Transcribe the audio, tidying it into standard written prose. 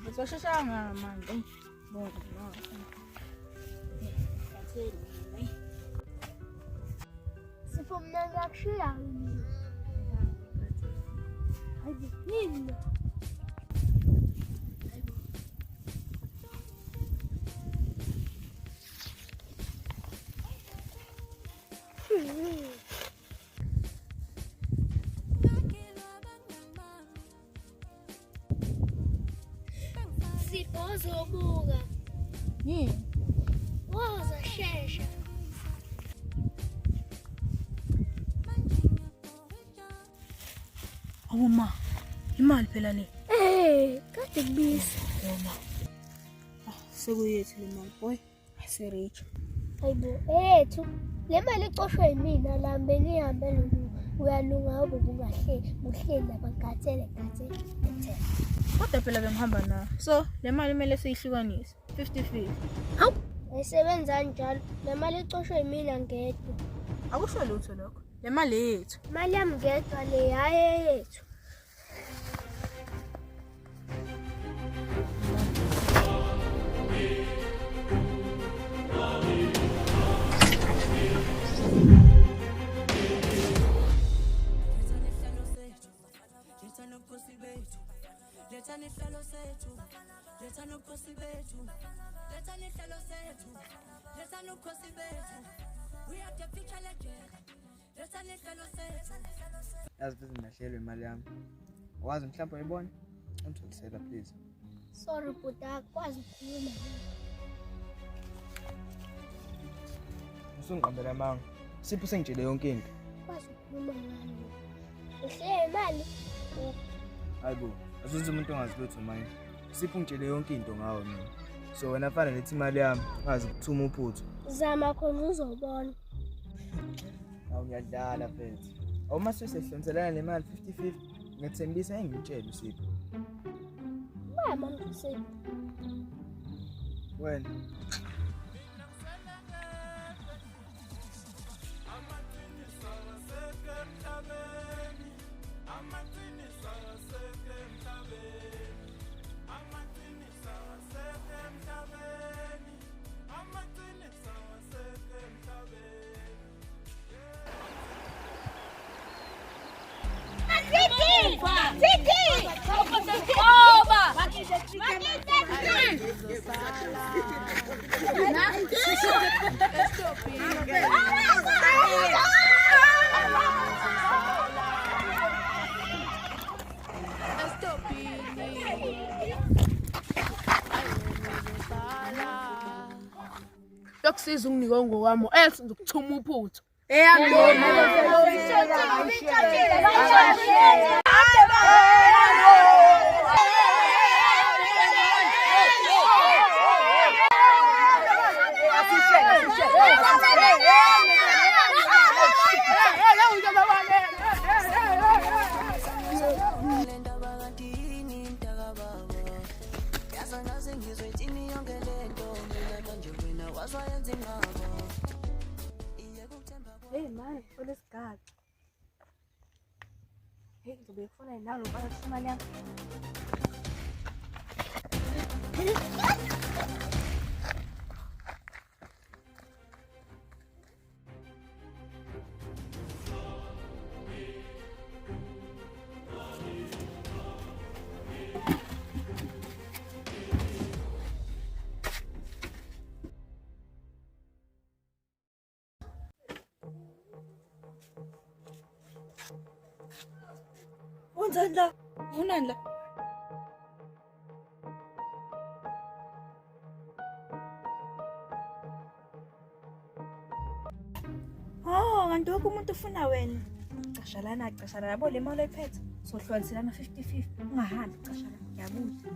Bezosheshanga manje. Bona no. Sifumna ngakushiya. Hadi yini? Sipozobuka. Yini? Woza shesha. Awuma. Imali phela le. Kade kubisa. Yona. Sekuyethi le mali boy. Asirich. Hayibo, ethu. Le mali icoshwe yimina lambe ngihambe lo uyalunga obukungahleli, buhleli labangathele. Kodwa phela bengihamba na. So, le mali kumele siyihlukanise. 50-50. Hawu, esebenza njalo. Le mali icoshwe yimina ngedwa. Akusho lutho lokho. Le mali yethu. Imali yami ngedwa le hayi yethu. Yazi bese nahlelwe imali yami. Wazi mhlawumbe uyibona? Ungitholisela please. Sorry buda, akwazi ukukhuluma. Usungiqambela manga. Sipho sengitshele yonke into. Akwazi ukukhuluma ngani. Uhle imali. Hayibo, asenze umuntu ongazilutho manje. Sipho ungitshele yonke into ngawo mina. So wena fana lethi imali yami, ungazi ukuthuma uphuthu. Zama khona uzobona. Awu ngiyadala mfethu. Awuma sehlonselana nemali 50-50. Ngiyethembisa engitshela uSipho. Mama mfisi. Wena yokusiza unginike ngokwami else ngizokuthuma uphuthu. Hey man, ulesigaba. Hey, ngizobe ngifuna nawe ukwazi imali yami. Wenzani la? Unani la? Oh, kanti wonke umuntu ufuna wena. Cashalana yabo le mali oyiphethe. Sohlwaliselana 50-50. Ungahambi cashalana. Ngiyabuza.